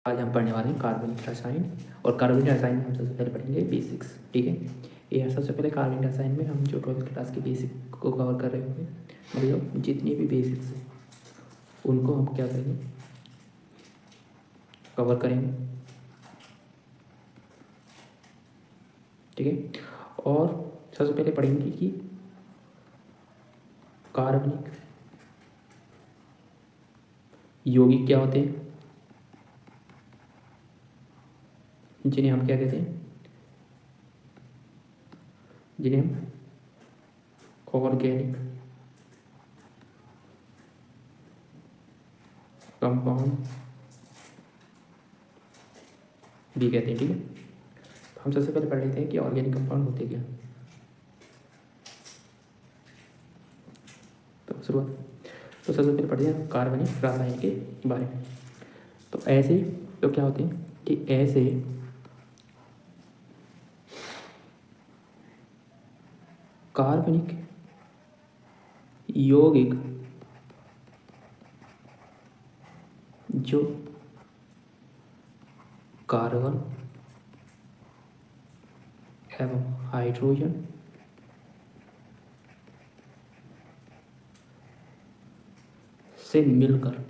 आज हम पढ़ने वाले हैं कार्बनिक रसायन। और कार्बनिक रसायन में हम सबसे पहले पढ़ेंगे बेसिक्स। ठीक है, ये सबसे पहले कार्बनिक रसायन में हम जो 12th क्लास की बेसिक को कवर कर रहे होंगे, मतलब जितनी भी बेसिक्स हैं उनको हम क्या करेंगे, कवर करेंगे। ठीक है, और सबसे पहले पढ़ेंगे कि कार्बनिक यौगिक क्या होते हैं, जिन्हें हम क्या कहते हैं, जिन्हें हम ऑर्गेनिक कंपाउंड भी कहते हैं। ठीक है, तो हम सबसे पहले पढ़ लेते हैं कि ऑर्गेनिक कंपाउंड होते क्या। तो शुरुआत, तो सबसे पहले पढ़ते हैं कार्बनिक रसायन के बारे में। तो ऐसे तो क्या होते हैं कि ऐसे कार्बनिक यौगिक जो कार्बन एवं हाइड्रोजन से मिलकर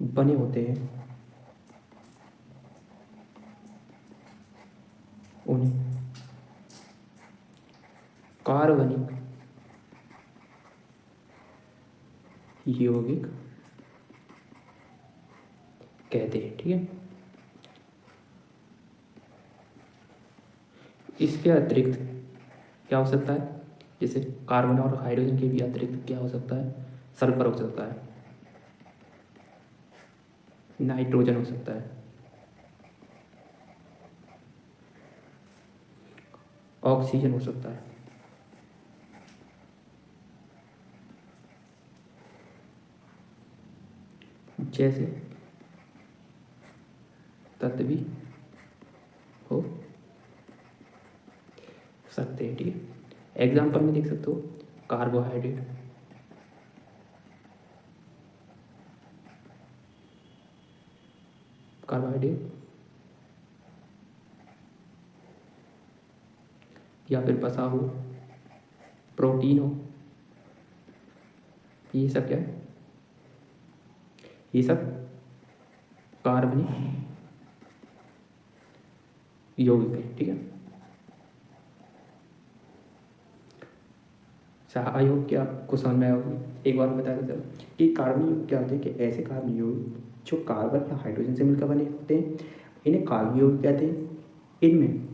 बने होते हैं, उन्हें कार्बनिक यौगिक कहते हैं। ठीक है, इसके अतिरिक्त क्या हो सकता है, जैसे कार्बन और हाइड्रोजन के भी अतिरिक्त क्या हो सकता है, सल्फर हो सकता है, नाइट्रोजन हो सकता है, ऑक्सीजन हो सकता है, जैसे तत्व भी हो सकते हैं। ठीक है, एग्जाम्पल में देख सकते हो कार्बोहाइड्रेट, कार्बोहाइड्रेट या फिर वसा हो, प्रोटीन हो, ये सब क्या है, ये सब कार्बनिक यौगिक है। ठीक है, आई होप कि आपको समझ में आया होगा। एक बार बता देता हूँ कि कार्बन यौगिक क्या होते हैं, कि ऐसे कार्बन यौगिक जो कार्बन या हाइड्रोजन से मिलकर बने होते हैं, इन्हें कार्बन यौगिक कहते हैं। इनमें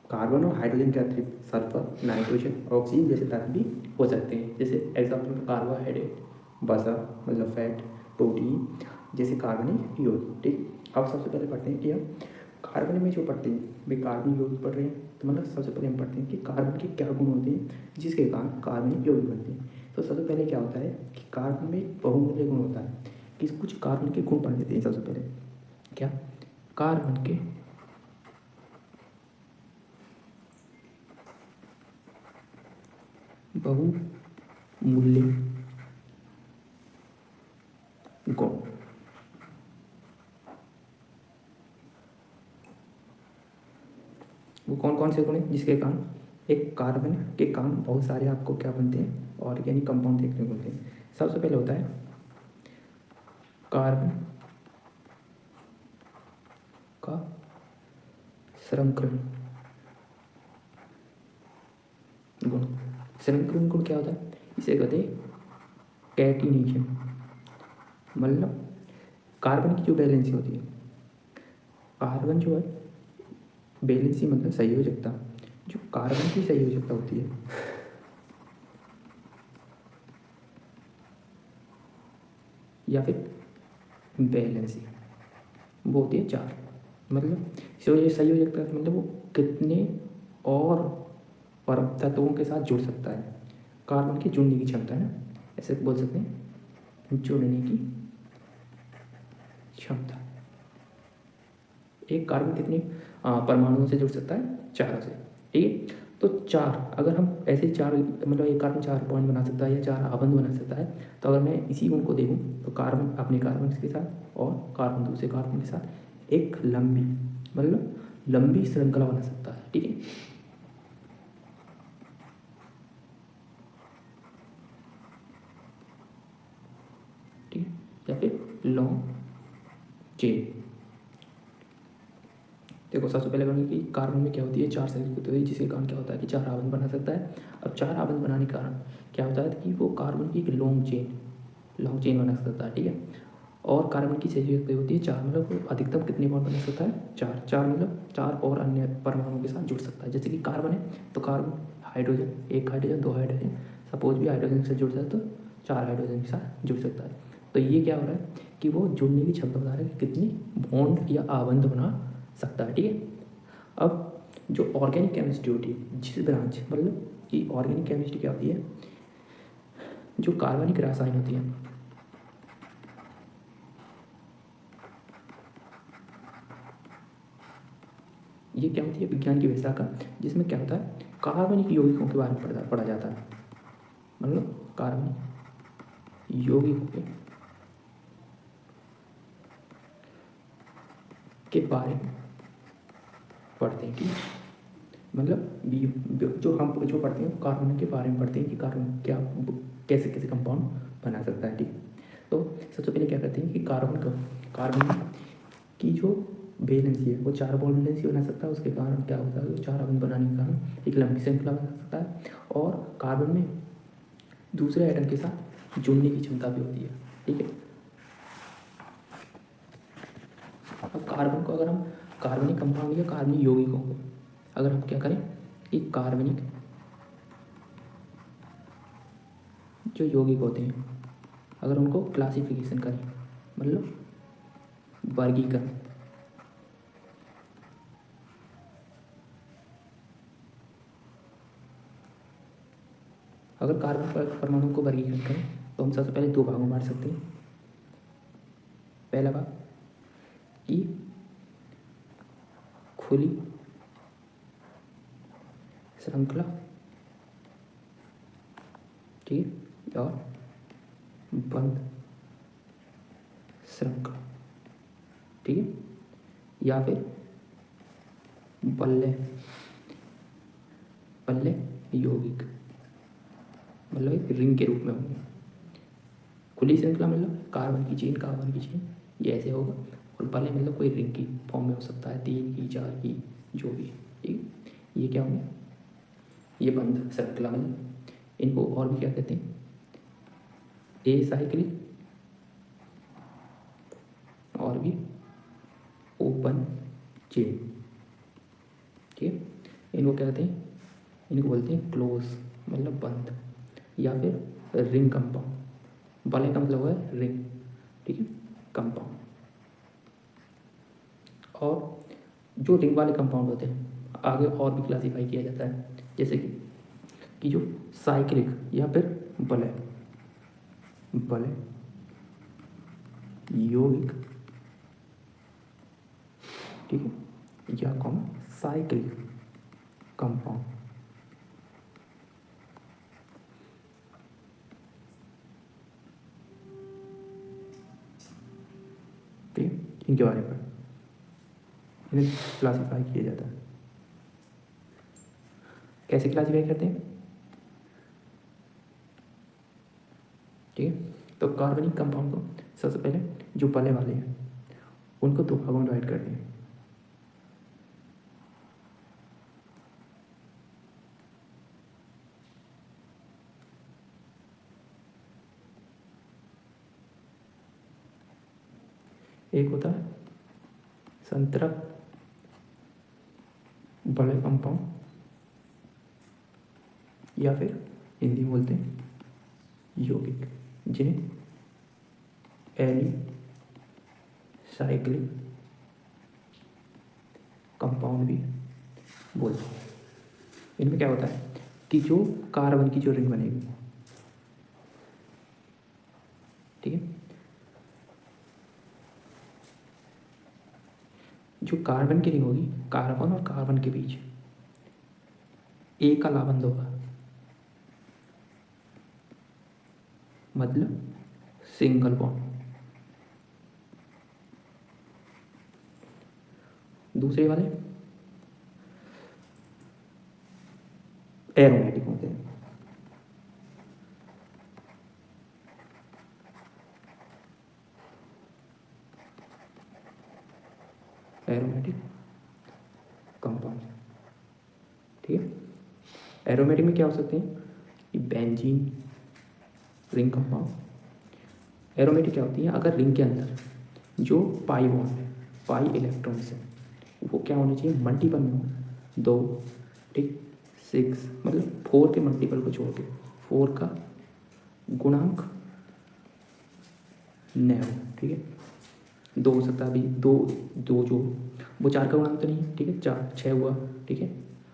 कार्बन और हाइड्रोजन के अतिरिक्त सल्फर, नाइट्रोजन, ऑक्सीजन जैसे तत्व भी हो सकते हैं। जैसे एग्जाम्पल कार्बोहाइड्रेट, वसा मतलब फैट, प्रोटीन जैसे कार्बनिक यौगिक। ठीक, अब सबसे पहले पढ़ते हैं कि हम कार्बन में जो पढ़ते हैं वे कार्बन यौगिक पढ़ रहे हैं, तो मतलब सबसे पहले हम पढ़ते हैं कि कार्बन के क्या गुण होते हैं जिसके कारण कार्बनिक यौगिक बनते हैं। तो सबसे पहले क्या होता है कि कार्बन में बहुमूल्य गुण होता है, कि कुछ कार्बन के गुण पढ़ लेते हैं। सबसे पहले क्या, कार्बन के बहुमूल्य गुण। वो कौन कौन से गुण हैं जिसके कारण, एक कार्बन के कारण बहुत सारे आपको क्या बनते हैं, ऑर्गेनिक कंपाउंड देखने को मिलते हैं। सबसे पहले होता है कार्बन का संकरण गुण। संकरण गुण क्या होता है, इसे कहते हैं कैटिनेशन, मतलब कार्बन की जो वैलेंसी होती है, कार्बन जो है वैलेंसी मतलब संयोजकता, जो कार्बन की संयोजकता होती है या फिर वैलेंसी, वो होती है 4। मतलब जो ये संयोजकता मतलब वो कितने और परम तत्वों के साथ जुड़ सकता है, कार्बन की जुड़ने की क्षमता है ना, ऐसे बोल सकते हैं जुड़ने की क्षमता। एक कार्बन कितने परमाणुओं से जुड़ सकता है, 4 से। ठीक है, तो चार, अगर हम ऐसे चार मतलब एक कार्बन 4 बॉन्ड बना सकता है या 4 आबंध बना सकता है, तो अगर मैं इसी गुण को देखूँ तो कार्बन अपने कार्बन के साथ और कार्बन दूसरे कार्बन के साथ एक लंबी मतलब लंबी श्रृंखला बना सकता है। ठीक है, ठीक है, या फिर लॉन्ग चेन। देखो सबसे पहले करेंगे कि कार्बन में क्या होती है, 4 संयुक्त होती है, जिसके कारण क्या होता है कि 4 आबंध बना सकता है। अब 4 आबंध बनाने के कारण क्या होता है कि वो कार्बन की एक लॉन्ग चेन बना सकता है। ठीक है, और कार्बन की सही होती है 4, मतलब वो अधिकतम कितने बॉन्ड बना सकता है, 4 मतलब 4 और अन्य परमाणुओं के साथ जुड़ सकता है। जैसे कि कार्बन है तो कार्बन हाइड्रोजन, एक हाइड्रोजन, 2 हाइड्रोजन, सपोज भी हाइड्रोजन से जुड़ जाए तो 4 हाइड्रोजन के साथ जुड़ सकता है। तो ये क्या हो रहा है कि वो जुड़ने की क्षमता बता रहा है कि कितनी बॉन्ड या आबंध बना सकता है। ठीक है, अब जो ऑर्गेनिक केमिस्ट्री होती है, जिस ब्रांच मतलब कि ऑर्गेनिक केमिस्ट्री क्या होती है, जो कार्बनिक रसायन होती है, ये क्या होती है विज्ञान की विशाखा, जिसमें क्या होता है कार्बनिक यौगिकों के बारे में पढ़ा जाता है, मतलब कार्बनिक यौगिकों के बारे में पढ़ते हैं। ठीक है, मतलब जो हम जो पढ़ते हैं कार्बन के बारे में पढ़ते हैं कि कार्बन क्या कैसे कैसे कंपाउंड बना सकता है। ठीक है, तो सबसे पहले क्या करते हैं कि कार्बन की जो वैलेंसी है वो 4 बॉन्ड वैलेंसी बना सकता है। उसके कारण क्या होता है, 4 आबंध बनाने के कारण एक लंबी श्रृंखला बना सकता है, और कार्बन में दूसरे एटम के साथ जुड़ने की क्षमता भी होती है। ठीक है, अब कार्बन को अगर हम कार्बनिक कंपाउंड या कार्बनिक यौगिकों को अगर हम क्या करें कि कार्बनिक जो यौगिक होते हैं अगर उनको क्लासिफिकेशन करें, मतलब वर्गीकरण, अगर कार्बन परमाणु को वर्गीकरण करें तो हम सबसे पहले 2 भागों में बांट सकते हैं। पहला भाग कि खुली श्रृंखला, ठीक है, और बंद श्रृंखला। ठीक है, या फिर बल्ले बल्ले यौगिक, मतलब एक रिंग के रूप में होंगे। खुली श्रृंखला मतलब कार्बन की चेन ये ऐसे होगा, और बल्ले मतलब कोई रिंग की फॉर्म में हो सकता है, 3 की 4 की जो भी। ठीक है, ये क्या होंगे, ये बंद श्रृंखला मतलब इनको और भी क्या कहते हैं, ए साइक्लिक और भी ओपन चेन। ठीक है, इनको क्या कहते हैं, इनको बोलते हैं क्लोज मतलब बंद, या फिर रिंग कंपाउंड। बल्ले का मतलब है रिंग। ठीक है, कंपाउंड। और जो रिंग वाले कंपाउंड होते हैं आगे और भी क्लासीफाई किया जाता है, जैसे कि जो साइक्लिक या फिर बल्ले बल्ले यौगिक, ठीक है, या कौन साइक्लिक कंपाउंड। ठीक है, इनके बारे में इन्हें क्लासीफाई किया जाता है। कैसे क्लासीफाई करते हैं, ठीक है, तो कार्बनिक कंपाउंड को सबसे पहले जो पहले वाले हैं उनको 2 भागों में डिवाइड करते हैं। एक होता है संतृप्त बड़े कंपाउंड, या फिर हिंदी में बोलते हैं यौगिक, जिन्हें एलिसाइक्लिक कंपाउंड भी बोलते हैं। इनमें क्या होता है कि जो कार्बन की जो रिंग बनेगी, ठीक है, जो कार्बन की रिंग होगी कार्बन और कार्बन के बीच ए का लाबंद होगा, मतलब सिंगल बॉन्ड। दूसरे वाले एरोमेटिक होते हैं। एरोमेटिक कंपाउंड, ठीक है। एरोमेटिक में क्या हो सकते हैं कि बेंजीन, रिंग कंपाउंड। एरोमेटिक क्या होती है, अगर रिंग के अंदर जो पाई बॉन्ड है, पाई इलेक्ट्रॉन्स है, वो क्या होने चाहिए, मल्टीपल में हो, 2, ठीक, 6, मतलब 4 के मल्टीपल को छोड़ के 4 का गुणांक न हो, ठीक है। 2 हो सकता है, अभी 2 2 जो वो 4 का गुणांक तो नहीं है, ठीक है, 4 6 हुआ, ठीक है।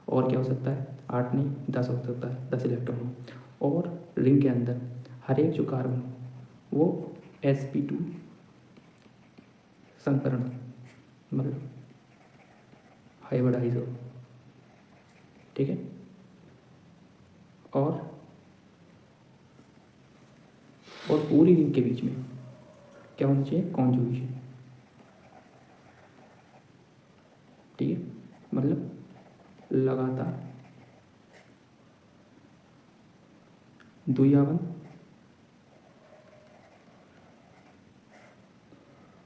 और क्या हो सकता है, 8 नहीं 10 हो सकता है, 10 इलेक्ट्रॉन हो। और रिंग के अंदर हर एक जो कार्बन हो वो sp2 संकरण, मतलब हाइब्रिडाइज हो, ठीक है। और पूरी रिंग के बीच में क्या होना चाहिए, कॉन्जुगेशन, ठीक है, मतलब लगातार द्विआवन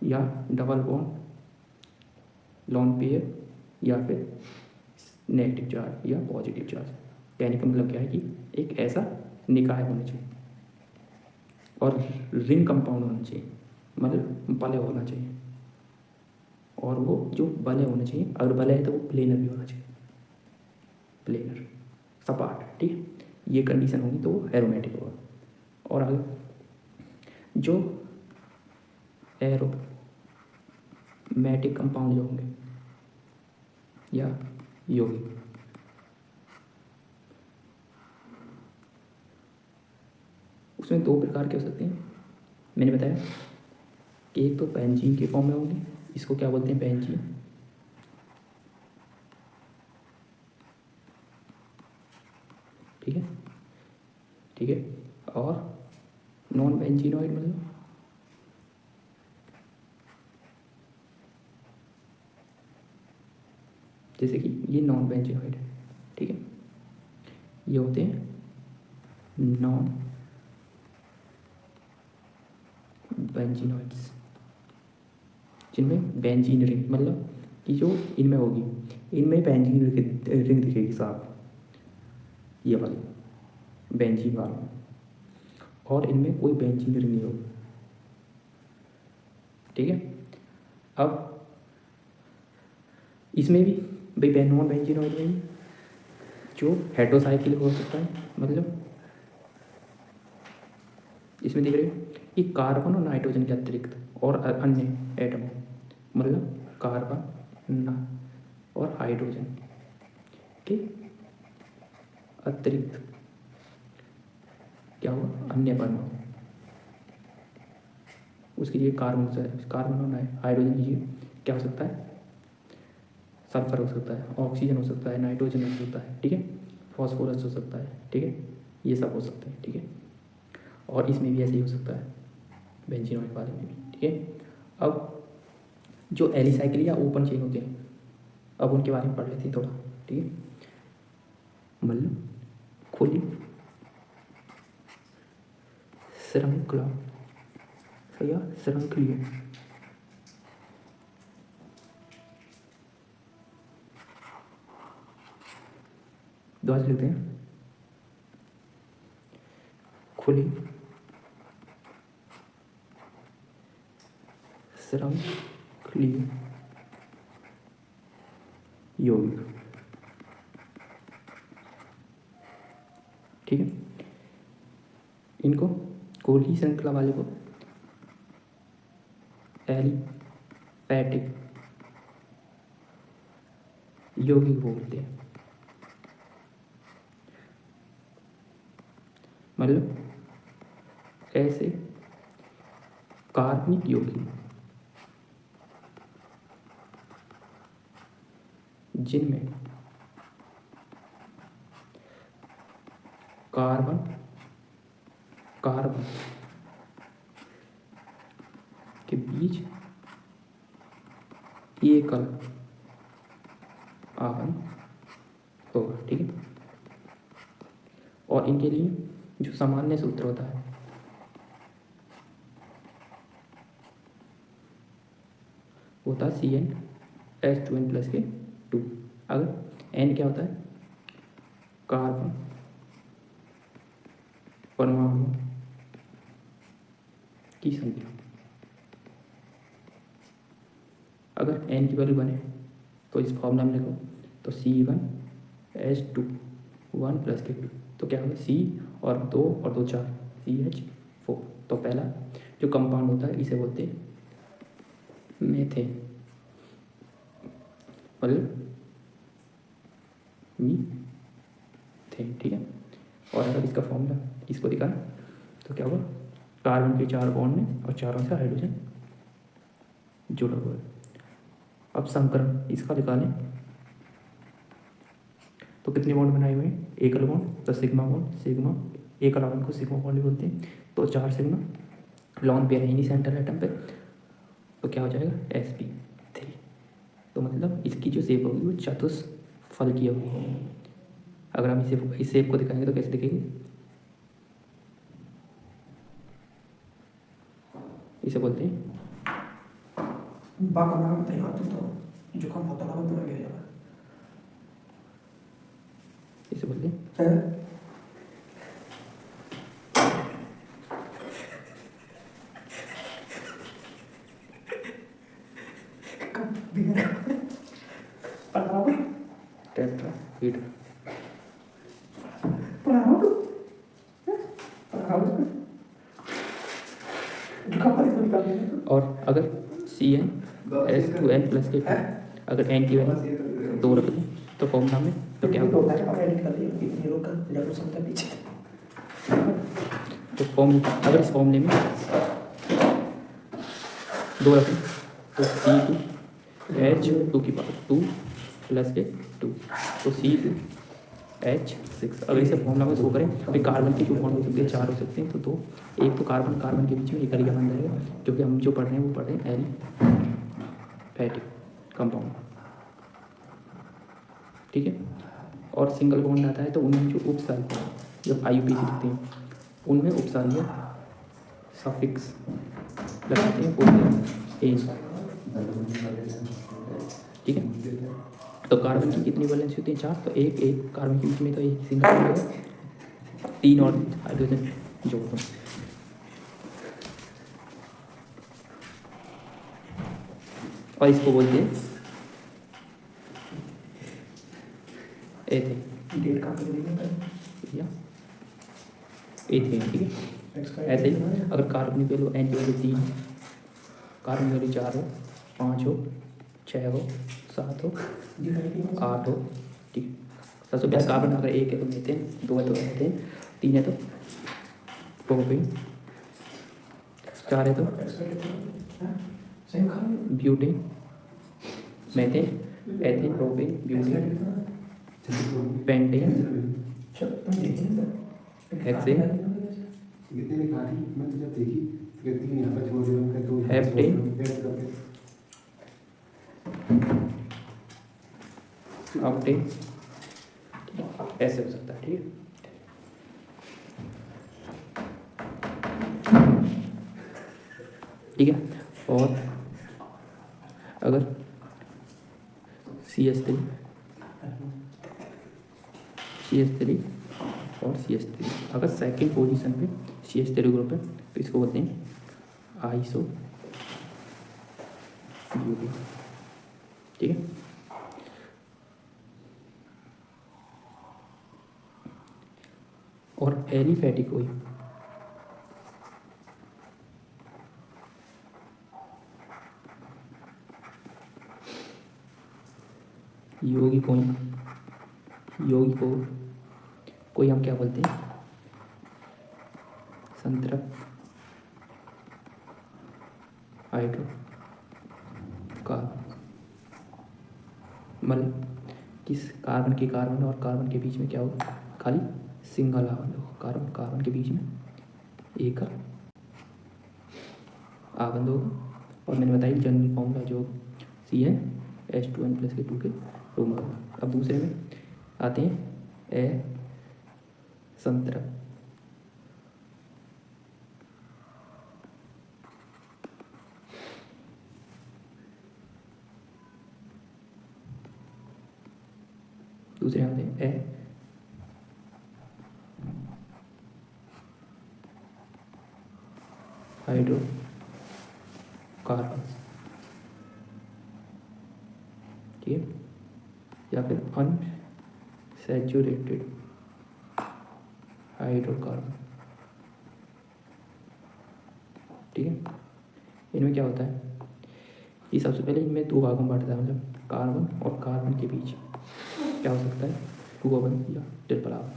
या डबल बॉन्ड, लॉन पेयर, या फिर नेगेटिव चार्ज या पॉजिटिव चार्ज। कहने का मतलब क्या है कि एक ऐसा निकाय होना चाहिए और रिंग कंपाउंड होना चाहिए, मतलब बलय होना चाहिए। और वो जो बलय होना चाहिए, अगर बलय है तो वो प्लेनर भी होना चाहिए, प्लेनर, सपाट, ठीक है। ये कंडीशन होगी तो वो एरोमेटिक होगा। और आगे जो एरोमेटिक कंपाउंड जो होंगे या यौगिक, उसमें 2 प्रकार के हो सकते हैं। मैंने बताया कि एक तो बेंजीन के फॉर्म में होंगे, इसको क्या बोलते हैं, बेंजीन, ठीक है, ठीक है। और नॉन बेंजीनॉइड, मतलब जैसे कि ये नॉन बेंजीनॉइड है, ठीक है। ये होते हैं नॉन बेंजीनॉइड्स, जिनमें बेंजीन रिंग, मतलब कि जो इनमें होगी, इनमें बेंजीन रिंग दिखेगी साफ, ये वाली बेंजीन वाला, और इनमें कोई बेंजीन रिंग नहीं होगी, ठीक है। अब इसमें भी भाई नॉन बेंजीनॉइड में जो हेटेरोसाइक्लिक हो सकता है, मतलब इसमें देख रहे हो कि कार्बन और नाइट्रोजन के अतिरिक्त और अन्य एटम, मतलब कार्बन ना और हाइड्रोजन के अतिरिक्त क्या होगा, अन्य परमाणु, उसकी जगह कार्बन और हाइड्रोजन की जगह क्या हो सकता है, सल्फर हो सकता है, ऑक्सीजन हो सकता है, नाइट्रोजन हो सकता है, ठीक है, फॉस्फोरस हो सकता है, ठीक है, ये सब हो सकते हैं, ठीक है। और इसमें भी ऐसे ही हो सकता है, बेंजीनॉइड वाले में भी, ठीक है। अब जो एलिसाइकिल या ओपन चेन होते हैं, अब उनके बारे में पढ़ लेते हैं थोड़ा, ठीक है। मतलब खुली श्रृंखला या श्रृंखलीय, दोबारा लिखते हैं, खुली श्रृंखलीय यौगिक, ठीक है। इनको खुली श्रृंखला वाले को एलिफैटिक यौगिक बोलते हैं, मतलब ऐसे कार्बनिक यौगिक जिनमें कार्बन कार्बन के बीच एकल आवन होगा, ठीक है। और इनके लिए जो सामान्य सूत्र होता है वो होता है CnH2n+2। अगर N क्या होता है, कार्बन परमाणु की संख्या। अगर N की वैल्यू बने तो इस फॉर्मूला में लिखो, तो C1H2 तो क्या होगा, C और 2 और 2 4 CH4। तो पहला जो कंपाउंड होता है इसे बोलते हैं मेथेन, मतलब मीथेन, ठीक है। और अगर इसका फॉर्मूला इसको दिखाएं तो क्या होगा, कार्बन के 4 बॉन्ड में और चारों से हाइड्रोजन जुड़ा हुआ है। अब संकरण इसका निकालें तो कितने बॉन्ड बनाए हुए हैं, एकल बॉन्ड, तो सिग्मा बॉन्ड, सिग्मा एकल आवन को सिग्मा बॉन्ड भी बोलते हैं, तो 4 सिग्मा, लॉन पेयर है नहीं सेंट्रल एटम पे, तो क्या हो जाएगा sp3। तो मतलब इसकी जो शेप होगी वो चतुष्फल की होगी। अगर हम इस शेप को दिखाएंगे तो कैसे दिखेगी, इसे बोलते हैं जुकाम होता है तो लगे जाएगा, इसे बोलते हैं टेट्राहीड्रल। और अगर CnH2n+2 अगर N की वैल्यू 2 रख दें तो फॉर्मूला में तो क्या होगा, तो फॉर्मूला अगर इस फॉर्मूले में 2 रखें तो C2H2 तो C2H6। अगर इसे फॉर्मूला में शो करें तो कार्बन के जो बॉन्ड हो सकते हैं 4 हो सकते हैं, तो 2, एक तो कार्बन कार्बन के बीच में एक अलिया बन जाएगा, क्योंकि हम जो पढ़ रहे हैं वो पढ़ रहे हैं एलिफैटिक कंपाउंड, ठीक है। और सिंगल बॉन्ड आता है तो उनमें जो उपसारी, जब IUPAC लिखते हैं उनमें उपसारी सफिक्स लगाते हैं एन, ठीक है। तो कार्बन की कितनी वैलेंसी होती है, 4, तो एक कार्बन के बीच में तो एक सिंगल बॉन्ड होगा, 3 और हाइड्रोजन जोड़ दो। और इसको बोलते हैं एथेन, एथेन, ठीक है। ऐसे ही अगर कार्बन की वैल्यू N की वैल्यू 3 हो, कार्बन की वैल्यू 4 हो, 5 हो, 6 हो, 7 हो, 8 हो, ठीक है। सबसे पहले कार्बन अगर 1 है तो मीथेन, 2 है तो एथेन, 3 है तो प्रोपेन, 4 है तो butane, methane, ethane, propane, butane, pentane, hexane, heptane, octane, ऐसे हो सकता है, ठीक है। ठीक है। और अगर CH3 और CH3 अगर सेकंड पोजीशन पे CH3 ग्रुप है तो इसको बोलते हैं आइसो ब्यूटेन, ठीक है। और एलिफैटिक कोई यौगिक कोई हम क्या बोलते हैं, संतृप्त हाइड्रोकार्बन, मतलब किस कार्बन और कार्बन के बीच में क्या होगा, खाली सिंगल आबंध होगा, कार्बन कार्बन के बीच में एक आबंध होगा। और मैंने बताया जनरल फॉर्मूला जो CnH2n+ के 2 के रूप में होगा। अब दूसरे में आते हैं असंतृप्त। दूसरे आते हैं हाइड्रोकार्बन्स, ठीक है, या फिर अनसैचुरेटेड हाइड्रोकार्बन, ठीक है। इनमें क्या होता है कि सबसे पहले इनमें दो भागों में बांटा था, मतलब कार्बन और कार्बन के बीच क्या हो सकता है, 2 आबंध या ट्रिपल आबंध।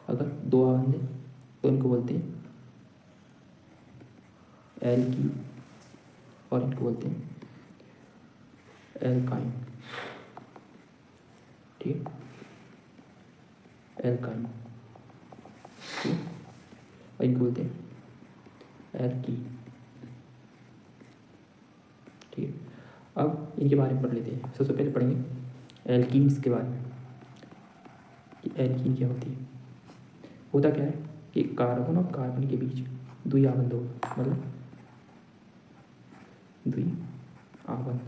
अगर 2 आबंध है तो इनको बोलते हैं एल्कीन और इनको बोलते हैं एल्काइन, ठीक है, एल्काइन, ठीक है, और इनको बोलते हैं एल्कीन, ठीक है। अब इनके बारे में पढ़ लेते हैं। सबसे पहले पढ़ेंगे एल्कीन्स के बारे में कि एल्कीन क्या होती है। होता क्या है कि कार्बन और कार्बन के बीच द्वि आबंध होगा, मतलब द्वि आबंध,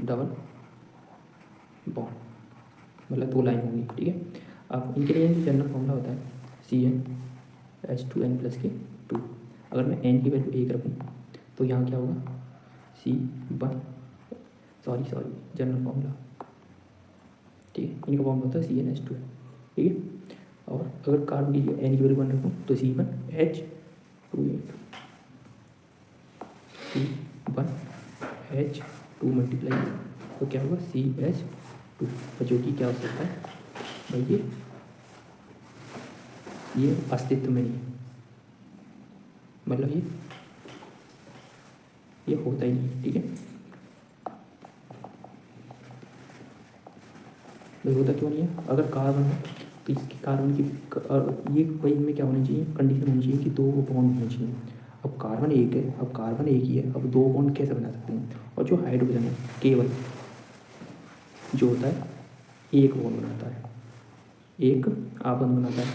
डबल बॉन्ड, मतलब 2 लाइन होगी, ठीक है। अब इनके लिए जनरल फॉर्मूला होता है CnH2n+ के 2। अगर मैं n की वैल्यू 1 रखूँ तो यहाँ क्या होगा जनरल फॉर्मूला, ठीक है। इनका फॉर्मूला होता है CnH2n, ठीक है। और अगर कार्बन की n की वैल्यू 1 रखूँ तो C1H2 मल्टीप्लाई तो क्या होगा CH2, जो कि क्या हो सकता है भाई, ये अस्तित्व में नहीं है, मतलब ये होता ही नहीं है, ठीक है। भाई होता क्यों नहीं है, अगर कार्बन है तो इसकी कार्बन की ये भाई इनमें क्या होनी चाहिए, कंडीशन होनी चाहिए कि 2 बॉन्ड होने चाहिए। अब कार्बन एक है, अब कार्बन एक ही है, अब 2 बॉन्ड कैसे बना सकते हैं। और जो हाइड्रोजन है केवल जो होता है एक बॉन्ड बनाता है, एक आबंध बनाता है,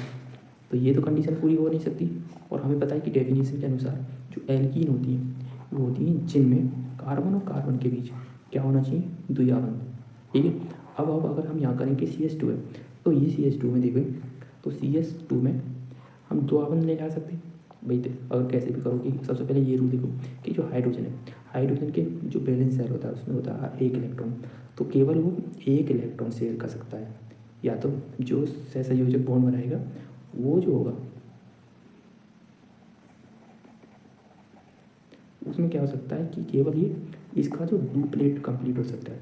तो ये तो कंडीशन पूरी हो नहीं सकती। और हमें पता है कि डेफिनेशन के अनुसार जो एल्कीन होती है वो होती है जिनमें कार्बन और कार्बन के बीच क्या होना चाहिए, द्विआबंध, ठीक है। अब अगर हम यहाँ करें कि CH2 है तो ये CH2 में देखें तो CH2 में हम 2 आबंध ले जा सकते हैं भाई। अगर कैसे भी करो कि सबसे पहले ये रूल देखो कि जो हाइड्रोजन है, हाइड्रोजन के जो बैलेंस शेयर होता है उसमें होता है 1 इलेक्ट्रॉन, तो केवल वो 1 इलेक्ट्रॉन शेयर कर सकता है, या तो जो सहसंयोजक बॉन्ड बनाएगा वो जो होगा उसमें क्या हो सकता है कि केवल ये इसका जो डुप्लेट कंप्लीट हो सकता है,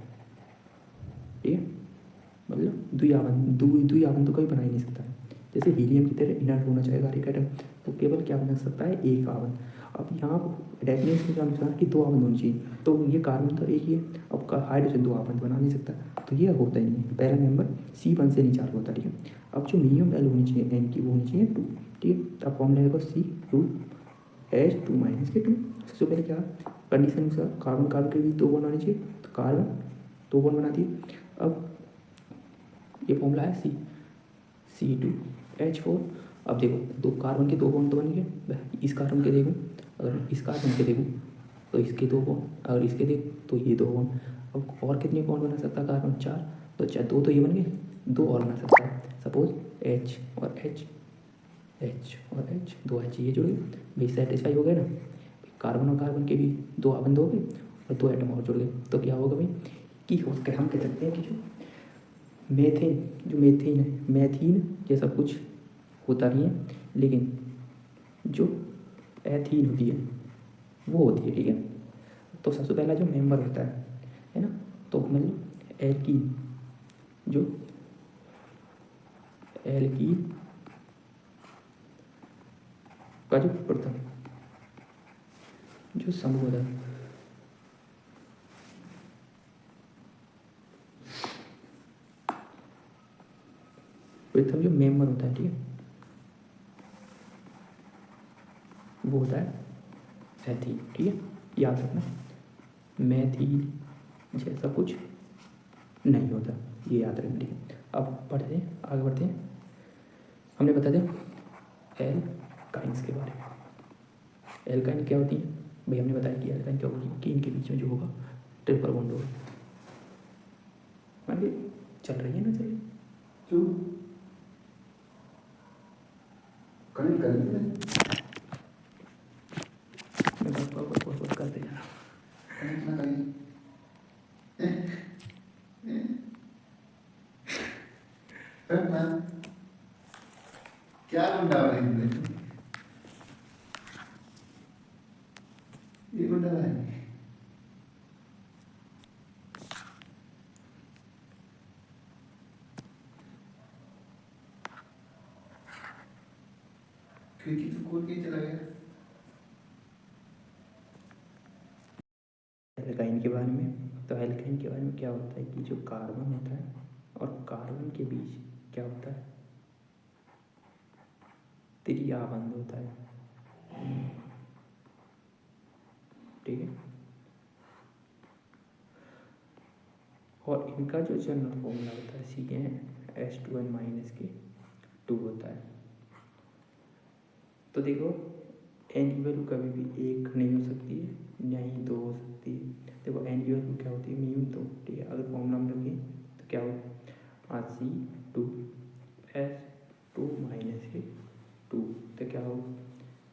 ठीक है, मतलब द्विआबंध तो कभी बना ही नहीं सकता है। जैसे हीलियम की तरह इनर्ट होना चाहेगा हर एक एटम, तो केवल क्या बना सकता है, एक आबंध। अब यहाँ डेफिनेशन के अनुसार कि 2 आबंध होनी चाहिए, तो ये कार्बन तो एक ही है, अब हाइड्रोजन 2 आबंध बना नहीं सकता, तो ये होता ही नहीं। पहला मेंबर C1 से नहीं चालू होता, ठीक है। अब जो मिनिमम वैल्यू होनी चाहिए n की वो होनी चाहिए 2, ठीक है। अब फॉर्मूला रहेगा C2H2 - 2। सबसे पहले क्या कंडीशन अनुसार कार्बन कार्बन के बीच 2 बॉन्ड होने चाहिए, तो कार्बन 2 बॉन्ड बनाती है। अब ये फॉर्मूला है C2H4। अब देखो 2 कार्बन के 2 बॉन्ड तो बन गए, इस कार्बन के देखूँ, अगर इस कार्बन के देखूँ तो इसके 2 बॉन्ड, अगर इसके देखूँ तो ये 2 बॉन्ड। अब और कितने बॉन्ड बना सकता है कार्बन, 4, तो 4 2 तो ये बन गए, 2 और बना सकता है। सपोज H और H 2 H ये जुड़ गए भाई, सेटिस्फाई हो गए ना। कार्बन और कार्बन के भी 2 आबंध हो गए और 2 एटम और जुड़ गए, तो क्या होगा भाई कि हम कह सकते हैं कि जो मेथेन है, मैथीन जैसा कुछ होता नहीं है, लेकिन जो एथीन होती है वो होती है, ठीक है। तो सबसे पहला जो मेंबर होता है ना, तो मतलब एल्कीन, जो एल्कीन का जो प्रथम जो समूह होता है वो एक समझो मेंबर होता है, ठीक है, वो होता है एथीन, ठीक है, याद रखना मैथीन जैसा कुछ नहीं होता, ये याद रखना, ठीक है। अब बढ़ते हैं, आगे बढ़ते हैं। हमने बता दिया एल्काइंस के बारे में। एल्काइन क्या होती है भाई, हमने बताया कि एल्काइन क्या होगी कि इनके बीच में जो होगा ट्रिपल बॉन्ड होगा। मान लीजिए चल रही है ना, चलिए क्यों कनेक्ट कर दिया मैं बहुत करते जा रहा हूँ। कनेक्ट ना करें फिर मैं क्या गुंडा बनेंगे ये गुंडा बनेंगे खिड़की तो खोल के ही चला गया। एल्काइन के बारे में, तो एल्काइन के बारे में क्या होता है कि जो कार्बन होता है और कार्बन के बीच क्या होता है, त्रियाबंध होता है, ठीक है। और इनका जो जनरल फॉर्मूला होता है CnH2n-2 होता है। तो देखो एन की वैल्यू कभी भी 1 नहीं हो सकती है, ना ही 2 हो सकती है। देखो एन की वैल्यू क्या होती है, म्यू 2, ठीक है। अगर फॉर्मूला हम रखें तो क्या होगा C2H2-2, तो क्या होगा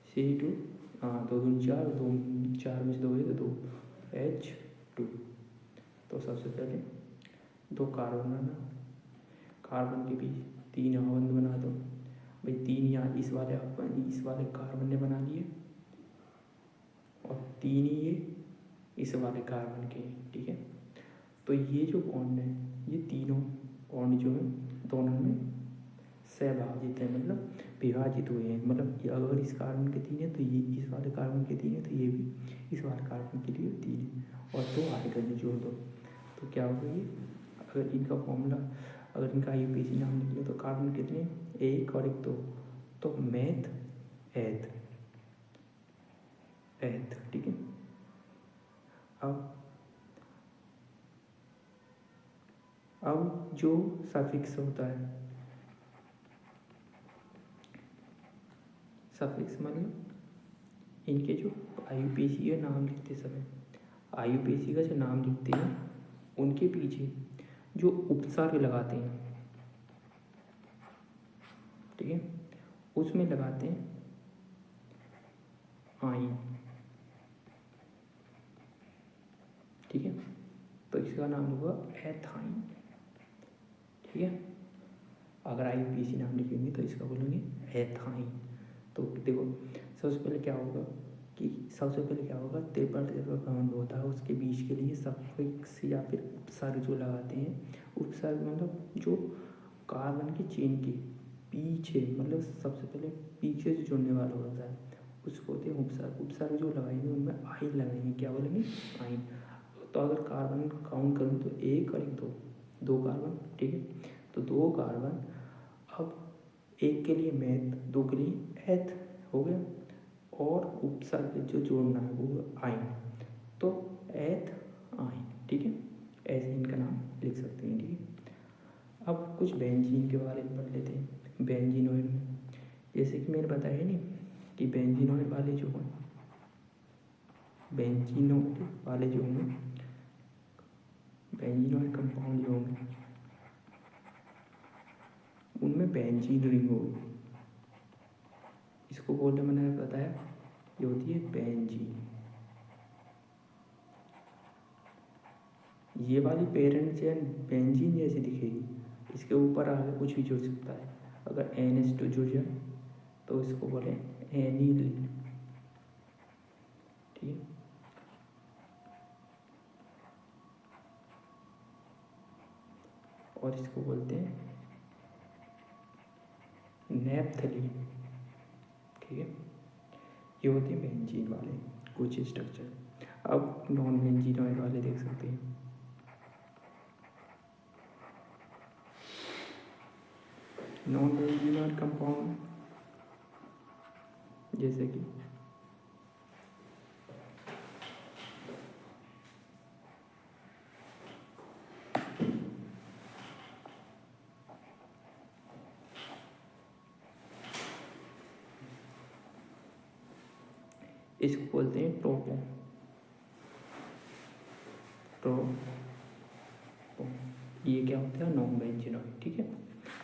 C2, दो दूनी 4, 2 4 में से 2 है तो 2H2। तो सबसे पहले 2 कार्बन बनाना, कार्बन के बीच 3 बंध बना दो भाई, 3 यहाँ इस वाले कार्बन ने बना लिए और 3 ही ये इस वाले कार्बन के, ठीक है। तो ये जो बॉन्ड है, ये तीनों बॉन्ड जो है दोनों में सहभागित है, मतलब विभाजित हुए हैं। मतलब अगर इस कार्बन के 3 है तो ये इस वाले कार्बन के 3 है, तो ये भी इस वाले कार्बन के लिए 3 है, और 2 हाइड्रोजन जोड़ दो तो क्या होगा ये। अगर इनका फॉर्मूला, अगर इनका IUPAC नाम लिख लो तो कार्बन कितने, 1 और 1 2, तो मैथ एथ, ठीक है। अब जो सफिक्स होता है, सफिक्स मतलब इनके जो IUPAC का नाम लिखते समय, IUPAC का जो नाम लिखते हैं उनके पीछे जो उपसर्ग लगाते हैं, ठीक है, उसमें लगाते हैं आइन, ठीक है। तो इसका नाम होगा एथाइन, ठीक है। अगर IUPAC नाम लिखेंगे तो इसका बोलेंगे एथाइन। तो देखो सबसे पहले क्या होगा कि ट्रिपल बॉन्ड होता है, उसके बीच के लिए सफिक्स या फिर उपसर्ग जो लगाते हैं, उपसर्ग मतलब जो कार्बन की चेन के पीछे, मतलब सबसे पहले पीछे से जुड़ने वाला होता है उसको होते हैं उपसर्ग। उपसर्ग जो लगाएंगे उनमें आइन लगाएंगे, क्या बोलेंगे आइन। तो अगर कार्बन काउंट करूँ तो 1 और 1 2 कार्बन, ठीक है। तो 2 कार्बन, अब 1 के लिए मैथ, 2 के लिए एथ हो गया, और उपसर्ग जो जोड़ना है वो आइन, तो एथ आइन, ठीक है। ऐसे इनका नाम लिख सकते हैं, ठीक है। अब कुछ बेंजीन के बारे में पढ़ लेते हैं। बेंजीनोइड में जैसे कि मैंने बताया नहीं कि बेंजीनोइड वाले जो होंगे, बेंजीनोइड कंपाउंड जो होंगे उनमें बेंजीन रिंग होगी, इसको बोलते मैंने बताया ये होती है बेंजीन। ये वाली पेरेंट चेन बेंजीन जैसी दिखेगी, इसके ऊपर आगे कुछ भी जुड़ सकता है। अगर NH2 जुड़ जाए तो इसको बोले एनिलीन, ठीक है। और इसको बोलते हैं नेप्थलीन, ठीक है। ये होते हैं बेंजीन वाले कुछ स्ट्रक्चर। अब नॉन बेंजीनोइड वाले देख सकते हैं। नॉन बेंजीनॉइड कंपाउंड जैसे कि इसको बोलते हैं ट्रोपो। ये क्या होता है? Non benzenoid. ठीक है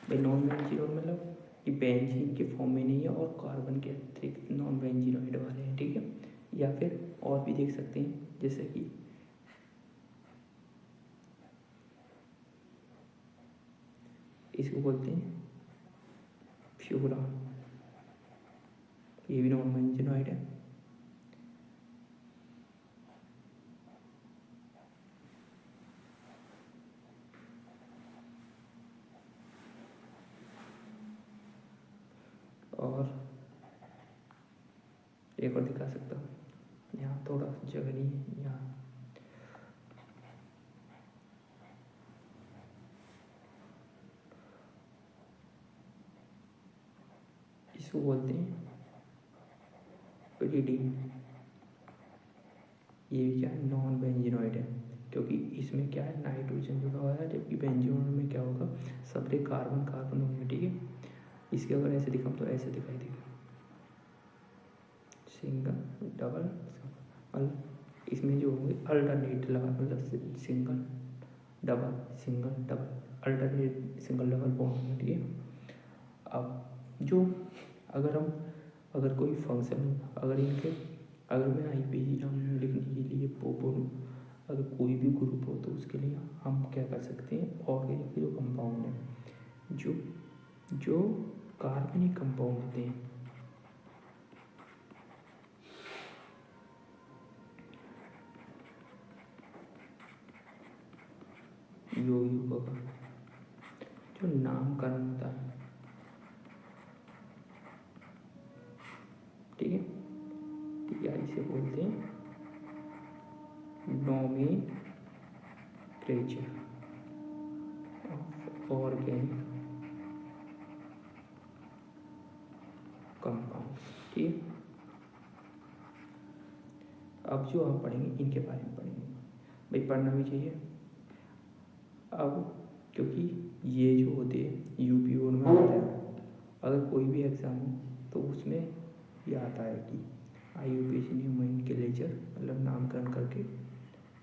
भाई, नॉन बेंजीनॉइड मतलब कि बेंजीन के फॉर्म में नहीं है और कार्बन के अतिरिक्त नॉन बेंजीनॉइड वाले हैं। ठीक है, या फिर और भी देख सकते हैं जैसे कि इसको बोलते हैं फ्यूरान, ये भी नॉन बेंजीनॉइड है। और एक और दिखा सकता हूँ, यहाँ थोड़ा जगह नहीं है, यहाँ इसको बोलते हैं पिरिडीन। ये भी क्या है? नॉन बेंजीनॉइड है, क्योंकि इसमें क्या है? नाइट्रोजन जुड़ा हुआ है, जबकि बेंजीनॉइड में क्या होगा? सबरे कार्बन कार्बन होंगे। ठीक है, इसके अगर ऐसे दिखाऊँ तो ऐसे दिखाई देगा, सिंगल डबल अल। इसमें जो होंगे अल्टरनेट लगा, मतलब single double single double alternate single double bond होंगे। ठीक है, अब जो अगर कोई फंक्शन, अगर मैं IPG नाम लिखने के लिए बोलूँ, अगर कोई भी ग्रुप हो तो उसके लिए हम क्या कर सकते हैं? ऑर्गेनिक जो कंपाउंड है, जो कार्बनिक कंपाउंड होते हैं, यौगिकों का जो नामकरण होता है। ठीक है, या इसे बोलते हैं नोमेनक्लेचर ऑफ ऑर्गेनिक कंपाउंड। ठीक है, अब जो हम पढ़ेंगे इनके बारे में पढ़ेंगे, भाई पढ़ना भी चाहिए। अब क्योंकि ये जो होते हैं UP बोर्ड में होते हैं, अगर कोई भी एग्ज़ाम हो तो उसमें ये आता है कि IUPAC नोमेनक्लेचर मतलब नामकरण करके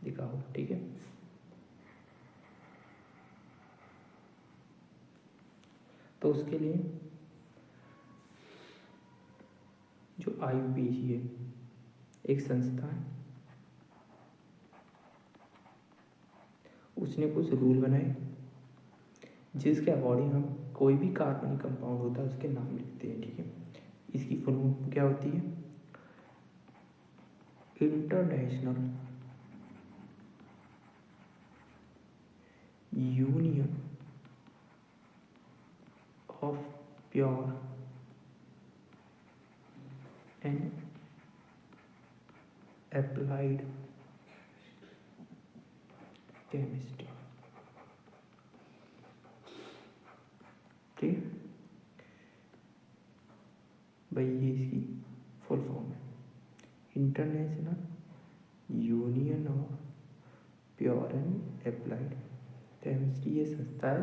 दिखाओ। ठीक है, तो उसके लिए जो IUPAC है एक संस्था है, उसने कुछ रूल बनाए जिसके अकॉर्डिंग हम कोई भी कार्बनिक कंपाउंड होता है उसके नाम लिखते हैं। ठीक है, इसकी फुल फॉर्म क्या होती है? International union of pure and applied chemistry. ठीक, भाई ये इसकी फुल फॉर्म है, international union of pure and applied chemistry. ये संस्था है,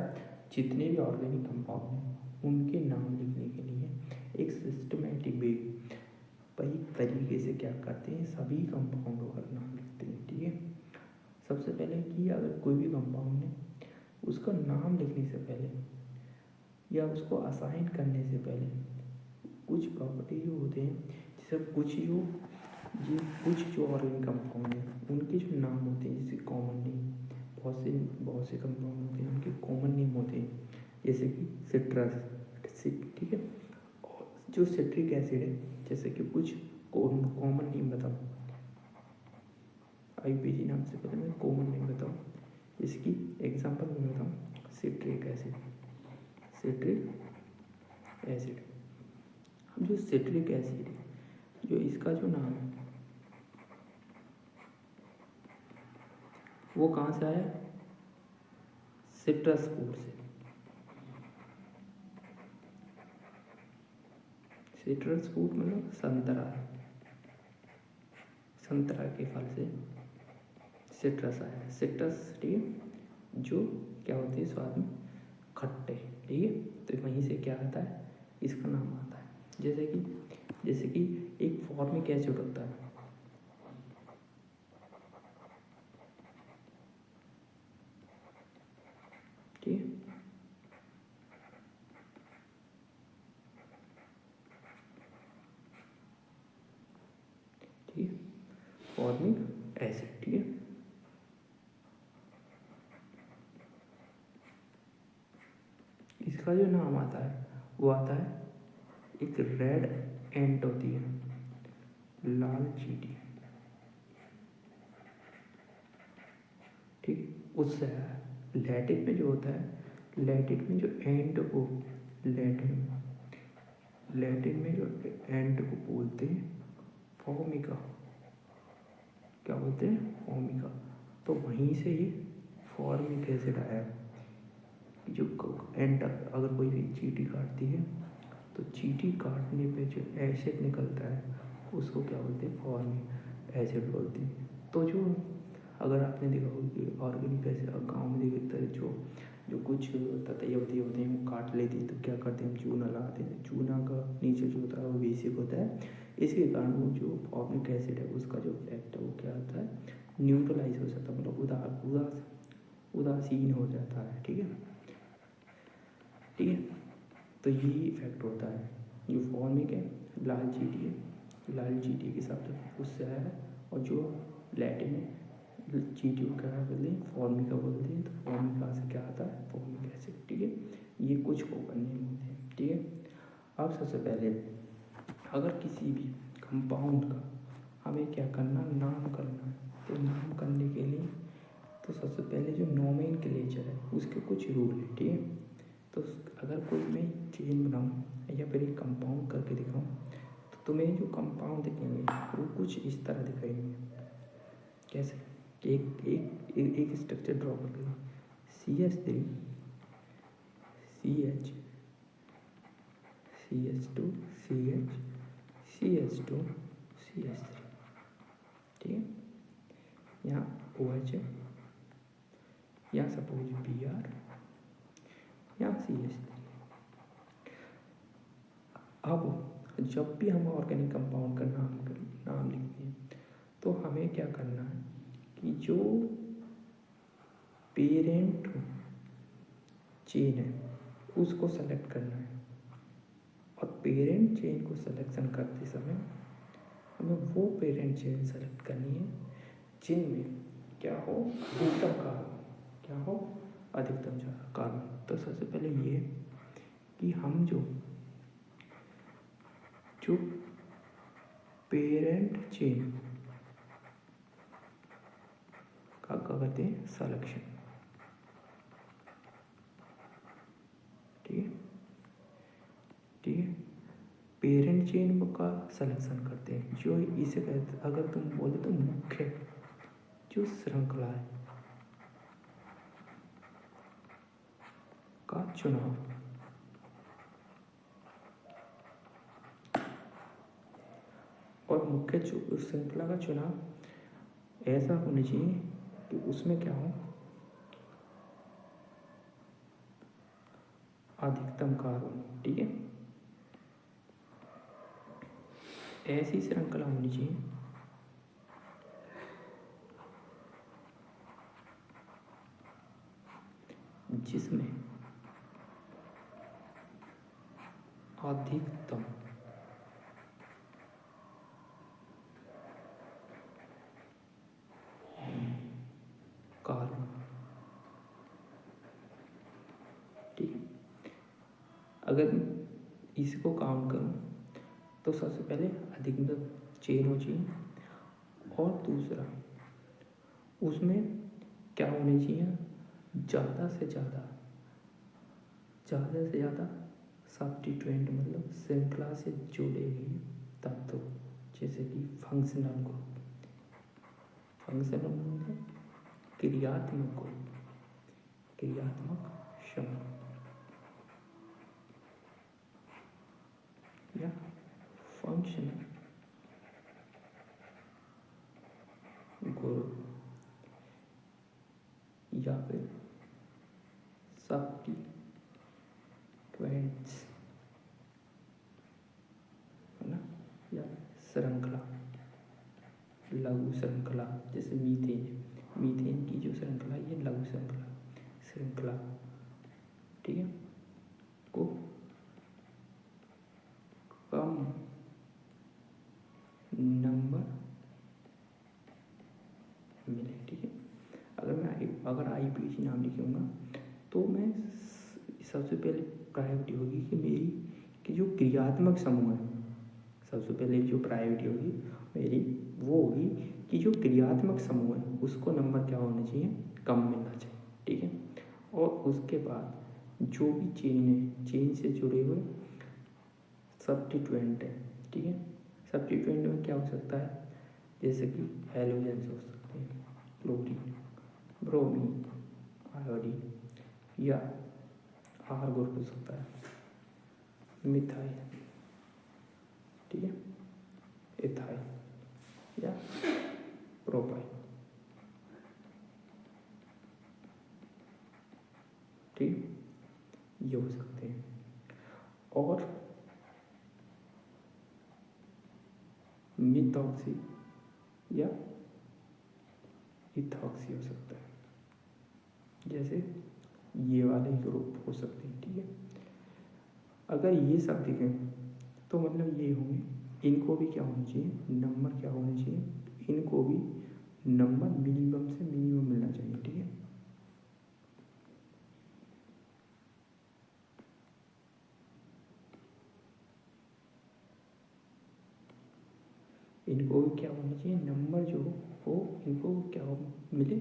जितने भी ऑर्गेनिक कंपाउंड हैं उनके नाम लिखने के लिए एक सिस्टमेटिक वे भाई तरीके से क्या करते हैं? सभी कंपाउंडों का नाम लिखते हैं। ठीक है, सबसे पहले कि अगर कोई भी कंपाउंड है उसका नाम लिखने से पहले या उसको असाइन करने से पहले कुछ प्रॉपर्टी जो होते हैं, जैसे कुछ जो ऑर्गेनिक कंपाउंड हैं उनके जो नाम होते हैं, जैसे कॉमन नेम, बहुत से कंपाउंड होते हैं उनके कॉमन नेम होते हैं, जैसे कि सिट्रस। ठीक है, और जो सिट्रिक एसिड है, जैसे कि कुछ कॉमन नेम बताओ, IUPAC नाम से पहले मैं कॉमन नेम बताऊँ, इसकी एग्जांपल मैं बताऊँ, सिट्रिक एसिड। अब जो सिट्रिक एसिड है, जो इसका जो नाम है वो कहाँ से आया? सिट्रस फ्रूट से। सिट्रस फ्रूट मतलब संतरा, संतरा के फल से सिट्रस आया है। सिट्रस, ठीक है, जो क्या होते हैं स्वाद में खट्टे, ठीक है। तो वहीं से क्या आता है, इसका नाम आता है। जैसे कि एक फॉर्मिक एसिड होता है, ठीक है, ठीक है, फॉर्मिक एसिड, ठीक है। इसका जो नाम आता है वो आता है, एक रेड एंट होती है, लाल चींटी, ठीक। उससे लैटिन में जो होता है, लैटिन में जो एंट को, लैटिन में जो एंट को बोलते हैं फॉर्मिका, क्या बोलते हैं, फॉर्मिका। तो वहीं से ही फॉर्मिक एसिड आया है। जो एंट अगर कोई भी चींटी काटती है तो चींटी काटने पे जो एसिड निकलता है उसको क्या बोलते हैं, फॉर्मिक एसिड बोलते हैं। तो जो अगर आपने देखा हो कि ऑर्गेनिक एसिड गाँव में देखते हैं, जो जो कुछ ततैयवती होते हैं वो काट लेती है तो क्या करते हैं, हम चूना लगाते हैं। चूना का नीचे जो होता है वो बेसिक होता है, इसके कारण वो जो फॉर्मिक एसिड है उसका जो इफेक्ट है वो क्या होता है, न्यूट्रलाइज हो जाता है, मतलब उदासीन हो जाता है, ठीक है, ठीक है। तो ये इफेक्ट होता है। जो फॉर्मिक है, लाल चींटी है, लाल चींटी के साथ उससे आया है। और जो लैटिन है, चींटी को क्या बोलते हैं, फॉर्मिका बोलते हैं। तो फॉर्मिका से क्या आता है, फॉर्मिक एसिड, ठीक है। ये कुछ कॉमन नेम होते हैं, ठीक है। अब सबसे पहले अगर किसी भी कंपाउंड का हमें क्या करना, नाम करना है, तो नाम करने के लिए तो सबसे पहले जो नोमेनक्लेचर है उसके कुछ रूल है, ठीक है। तो अगर कोई मैं चेन बनाऊँ या फिर एक कंपाउंड करके दिखाऊँ तो तुम्हें जो कंपाउंड दिखेंगे वो कुछ इस तरह दिखाएंगे। कैसे, एक स्ट्रक्चर ड्रॉ करके, CH3 CH CH2 CH CH2 CH3, ठीक है। यहाँ OH है, यहाँ सपोज Br, यहाँ CH3। अब जब भी हम ऑर्गेनिक कंपाउंड का नाम लिखते हैं तो हमें क्या करना है कि जो पेरेंट चेन है उसको सेलेक्ट करना है। और पेरेंट चेन को सिलेक्शन करते समय हमें वो पेरेंट चेन सेलेक्ट करनी है जिनमें क्या हो, अधिकतम कार्बन, क्या हो, अधिकतम कार्बन। तो सबसे पहले ये कि हम जो पेरेंट चेन का करते हैं सिलेक्शन, ठीक है, ठीक है। पेरेंट चेन का सिलेक्शन करते हैं, जो इसे कहते, अगर तुम बोले तो मुख्य जो श्रृंखला है का चुनाव। और मुख्य श्रृंखला का चुनाव ऐसा होना चाहिए कि उसमें क्या हो, अधिकतम कार्बन, ठीक है। ऐसी श्रृंखला होनी चाहिए जिसमें अधिकतम कार्बन, ठीक है। अगर इसको काउंट करूं तो सबसे पहले अधिकतम चेन हो चाहिए, और दूसरा उसमें क्या होनी चाहिए, ज़्यादा से ज़्यादा सब्स्टिट्यूएंट, मतलब श्रृंखला से जुड़े हुए तत्व, जैसे कि फंक्शनल ग्रुप, मतलब क्रियात्मक ग्रुप, क्रियात्मक समूह, या फंक्शनल ग्रुप या फिर सब्स्टिट्यूएंट्स है ना, या श्रृंखला, लघु श्रृंखला, जैसे मीथेन है, मीथेन की जो श्रृंखला ये लघु श्रृंखला ठीक है, को कम नंबर मिले। ठीक है, अगर IUPAC नाम लिखूँगा तो मैं सबसे पहले प्रायोरिटी होगी कि मेरी कि जो क्रियात्मक समूह है, सबसे पहले जो प्रायोरिटी होगी मेरी वो होगी कि जो क्रियात्मक समूह है उसको नंबर क्या होना चाहिए, कम मिलना चाहिए। ठीक है, और उसके बाद जो भी चेन है, चेन से जुड़े हुए सब्स्टिट्यूएंट है। ठीक है, सब्स्टिट्यूएंट में क्या हो सकता है, जैसे कि हैलोजेंस हो सकते हैं, क्लोरीन, ब्रोमीन, आयोडीन, या R ग्रुप हो सकता है, मिथाइल, ठीक है, इथाइल या प्रोपाइल। ठीक, ये हो सकते हैं। और मिथॉक्सी या इथॉक्सी हो सकता है, जैसे ये वाले ग्रुप हो सकते हैं। ठीक है, अगर ये सब दिखें तो मतलब ये होंगे, इनको भी क्या होना चाहिए, नंबर क्या होना चाहिए, इनको भी नंबर मिनिमम से मिनिमम मिलना चाहिए। ठीक है, इनको भी क्या होना चाहिए, नंबर जो हो इनको क्या हो मिले,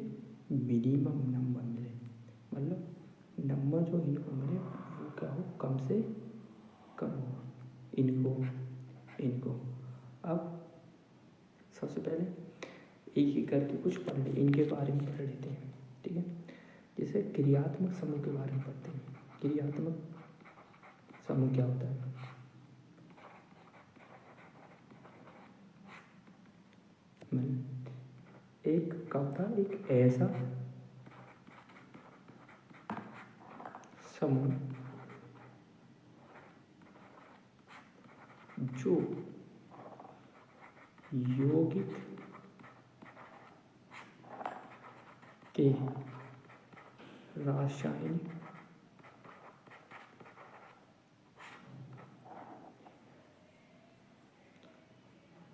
मिनिमम नंबर मिले, मतलब नंबर जो इनको मिले वो क्या हो, कम से कम हो इनको। अब सबसे पहले एक एक करके कुछ पढ़ ले, इनके बारे में पढ़ लेते हैं। ठीक है, जैसे क्रियात्मक समूह के बारे में पढ़ते हैं। क्रियात्मक समूह क्या होता है, एक क्या होता है, एक ऐसा समूह जो यौगिक के रासायनिक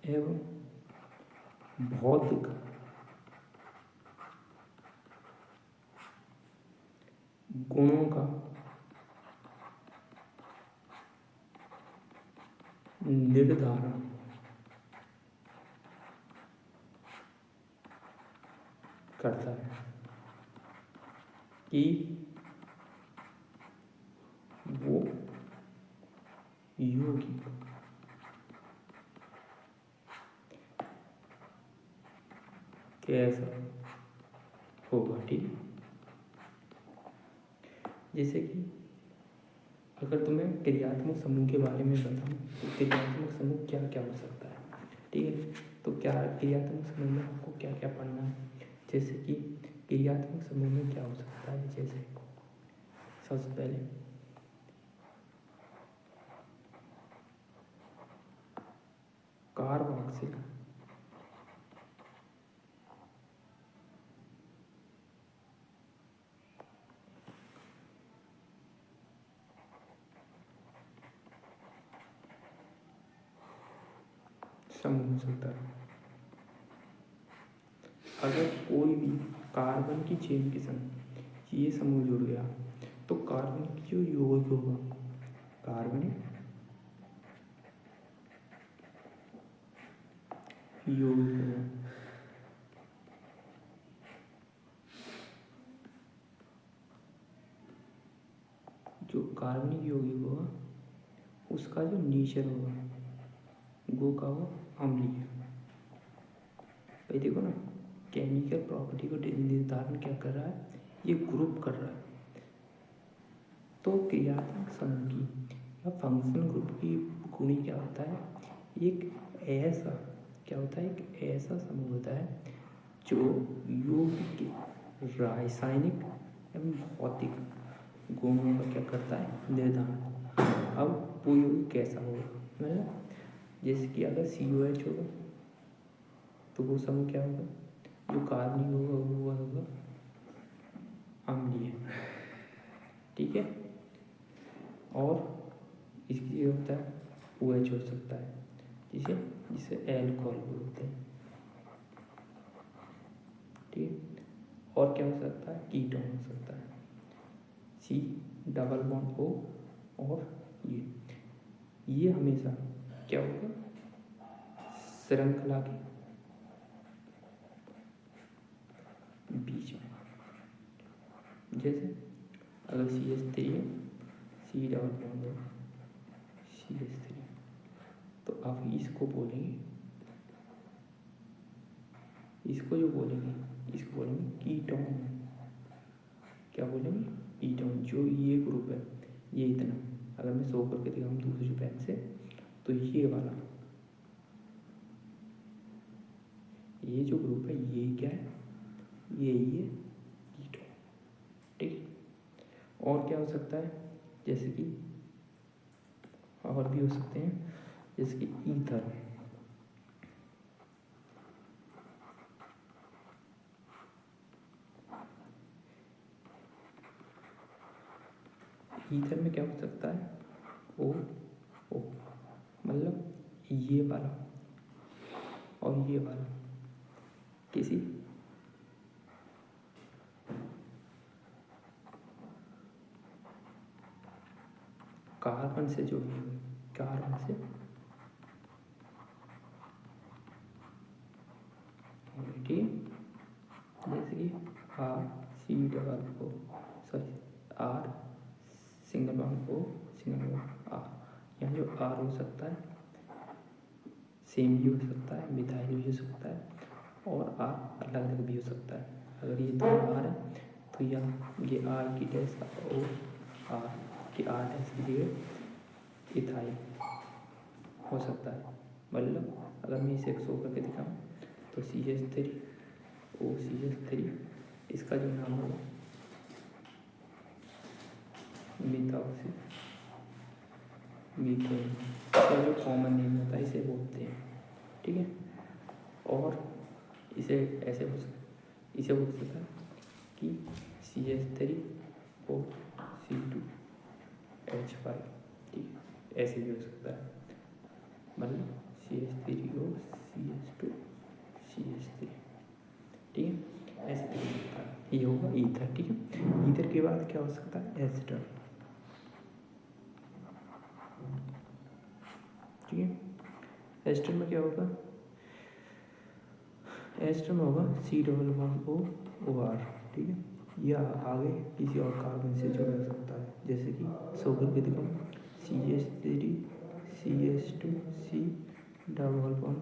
एवं भौतिक गुणों का निर्धारण करता है कि वो यौगिक कैसा होगा। ठीक है, जैसे कि अगर तुम्हें क्रियात्मक समूह के बारे में बताऊं तो क्रियात्मक समूह क्या क्या हो सकता है। ठीक है, तो क्या क्रियात्मक समूह में आपको क्या क्या पढ़ना है, जैसे कि क्रियात्मक समूह में क्या हो सकता है, जैसे सबसे पहले कार्बोक्सिल समूह हो सकता है। अगर कोई भी कार्बन की चेन के संग ये समूह जुड़ गया तो कार्बन की जो यौगिक होगा, कार्बनिक यौगिक होगा, जो कार्बनिक यौगिक होगा उसका जो नेचर होगा वो का वो अम्लीय। भाई देखो ना, केमिकल प्रॉपर्टी को निर्धारण क्या कर रहा है, ये ग्रुप कर रहा है। तो क्रियात्मक समूह की या फंक्शनल ग्रुप की गुणी क्या होता है, एक ऐसा क्या होता है, एक ऐसा समूह होता है जो यौगिक के रासायनिक एवं भौतिक गुणों का क्या करता है, निर्धारण। अब वो यौगिक कैसा होगा, मतलब जैसे कि अगर COH होगा तो वो समूह क्या होगा, जो कार्बनिक होगा वो होगा अम्लीय, ठीक है। और इसकी ये होता है OH हो सकता है, जिसे एल्कोहल बोलते हैं, ठीक है। और क्या हो सकता है, कीटोन हो सकता है, C डबल बॉन्ड O। और ये हमेशा क्या होगा, श्रृंखला के बीच में, जैसे अगर CH3 है, C डबल बॉन्ड हो CH3, तो अब इसको बोलेंगे, इसको जो बोलेंगे इसको बोलेंगे कीटोन। क्या बोलेंगे, कीटोन। जो ये ग्रुप है, ये इतना, अगर मैं शो करके दिखाऊँ दूसरी पेन से, तो ये वाला, ये जो ग्रुप है ये क्या है, ये कीटोन, ठीक। और क्या हो सकता है, जैसे कि और भी हो सकते हैं, जैसे कि ईथर, ईथर में क्या हो सकता है, O O, मतलब ये वाला और ये वाला किसी कार्बन से जुड़े हुए, कार्बन से, ठीक है। जैसे कि C double O, sorry R single bond O single bond R, यहाँ जो R हो सकता है सेम भी हो सकता है, मिथाइल भी हो सकता है, और R अलग अलग भी हो सकता है। अगर ये दोनों R है तो यहाँ ये R की डैश O R की R डैश की जगह इथाइल हो सकता है। मतलब अगर मैं इसे शो करके दिखाऊँ तो CH3 OCH3, इसका जो नाम होगा मिथॉक्सी मीथेन, इसका जो कॉमन नेम होता है इसे बोलते हैं, ठीक है। और इसे ऐसे इसे बोल सकता है कि CH3 O C2H5, ठीक है, ऐसे भी हो सकता है, मतलब CH3O CH2 CH3, ठीक है, ऐसे भी हो सकता है। ये होगा ईथर, ठीक है। ईथर के बाद क्या हो सकता है, एस्टर, ठीक है। एस्टर में क्या होगा, एस्टर में होगा C double bond O OR, ठीक है। यह आगे किसी और कार्बन से जुड़ा हो सकता है, जैसे कि शो करके दिखाऊँ CH3 CH2 C double bond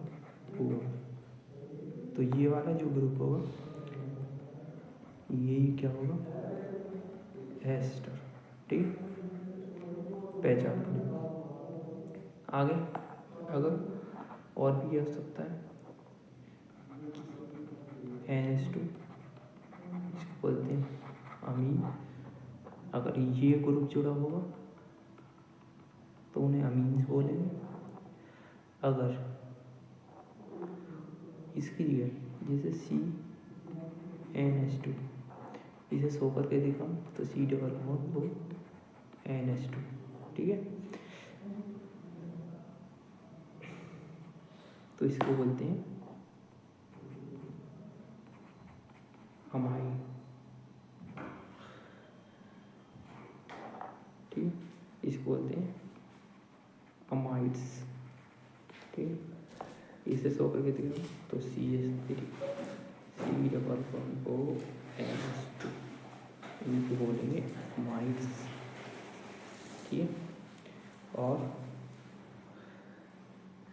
O। तो ये वाला जो ग्रुप होगा यही क्या होगा, एस्टर, ठीक है, पहचान कर। आगे अगर और भी हो सकता है NH2, इसको बोलते हैं अमीन। अगर ये ग्रुप जुड़ा होगा तो उन्हें अमीन बोलेंगे। अगर इसकी जगह जैसे CNH2, इसे शो करके दिखाऊँ तो C double bond O NH2, ठीक है। तो इसको बोलते हैं अमाइन, ठीक है, इसको बोलते हैं अमाइड्स, ठीक है। इसे शो करके दिखाऊँ तो CH3 C double bond O NH2, इनको बोलेंगे अमाइड्स, ठीक है। और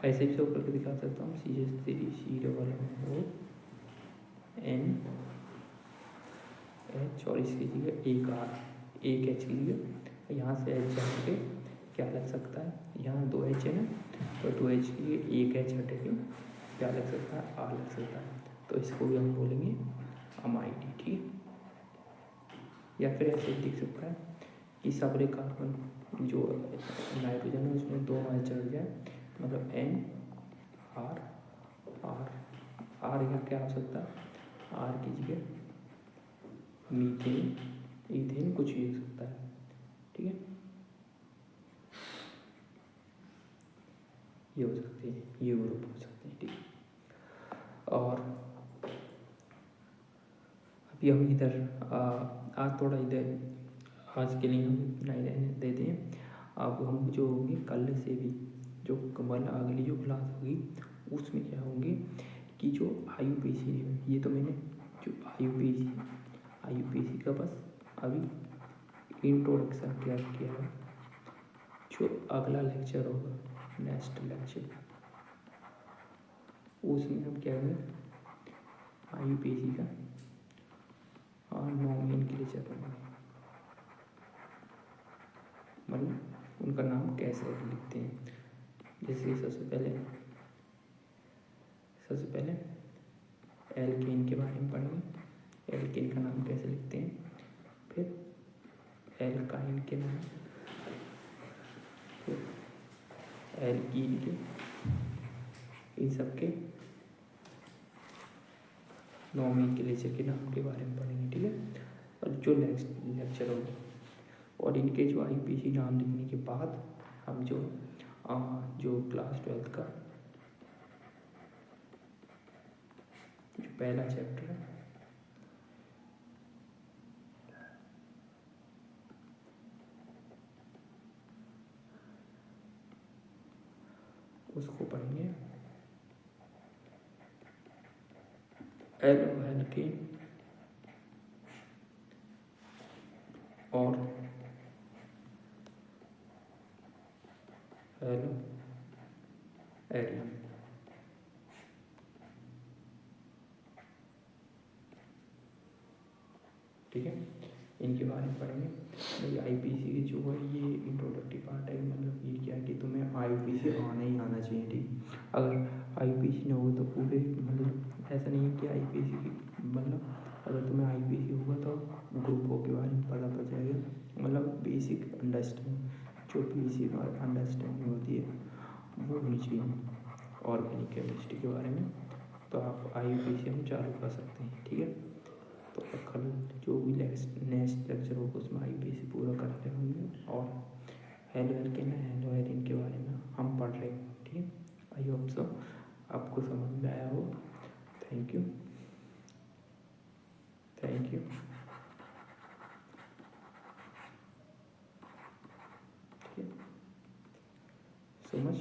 ऐसे भी शो करके दिखा सकता हूँ CH3 C double O NH, और इसकी जगह एक R एक H की जगह यहाँ से H जाके क्या लग सकता है, यहाँ 2 एच है ना, तो 2 एच की एक एच हटे के क्या लग सकता है, आर लग सकता है, तो इसको भी हम बोलेंगे अमाइड, ठीक है। या फिर ऐसे दिख सकता है कि सबरे कार्बन जो नाइट्रोजन है उसमें 2 आर चढ़ जाए, मतलब एन आर आर आर यहाँ क्या हो सकता है, आर की जगह मीथेन इथेन कुछ भी हो सकता है, ठीक है। ये हो सकते हैं, ये ग्रुप हो सकते हैं, ठीक है। और अभी हम इधर आज थोड़ा इधर आज के लिए हम इतना ही रहने देते हैं। अब हम जो होंगे कल से भी जो कल अगली जो क्लास होगी उसमें क्या होंगे कि जो IUPAC है, ये तो मैंने जो IUPAC का बस अभी इंट्रोडक्शन क्या किया है। जो अगला लेक्चर होगा, नेक्स्ट लेक्चर, उसमें हम क्या करेंगे IUPAC का नॉमेनक्लेचर पढ़ेंगे, मतलब उनका नाम कैसे लिखते हैं। जैसे सबसे पहले एल्केन के बारे में पढ़ेंगे, एल्केन का नाम कैसे लिखते हैं, फिर एल्काइन के नाम, फिर एल्कीन के, इन सब के नॉमेनक्लेचर के नाम के बारे में पढ़ेंगे, ठीक है। और जो नेक्स्ट लेक्चर होगा और इनके जो IUPAC नाम लिखने के बाद हम जो क्लास 12 का जो पहला चैप्टर है उसको पढ़ेंगे। एल्केन और एरियन, ठीक है, इनके बारे में पढ़ेंगे। भाई IUPAC की जो है ये इंट्रोडक्टिव पार्ट है, मतलब ये क्या है कि तुम्हें IUPAC आना ही आना चाहिए, ठीक। अगर IUPAC ना हो तो पूरे मतलब ऐसा नहीं है कि IUPAC की मतलब अगर तुम्हें IUPAC होगा तो ग्रुपों के बारे में पता पड़ जाएगा, मतलब बेसिक अंडरस्टैंडिंग, जो बेसिक अंडरस्टैंडिंग होती है वो होनी चाहिए ऑर्गेनिक केमिस्ट्री के बारे में। तो आप IUPAC हम चालू कर सकते हैं, ठीक है। तो कल जो भी नेक्स्ट लेक्चर होगा उसमें IUPAC पूरा करते होंगे और हेलो एल्केन के बारे में हम पढ़ रहे हैं, ठीक है। आई होप सो आपको समझ में आया हो। थैंक यू ठीक है, सो मच।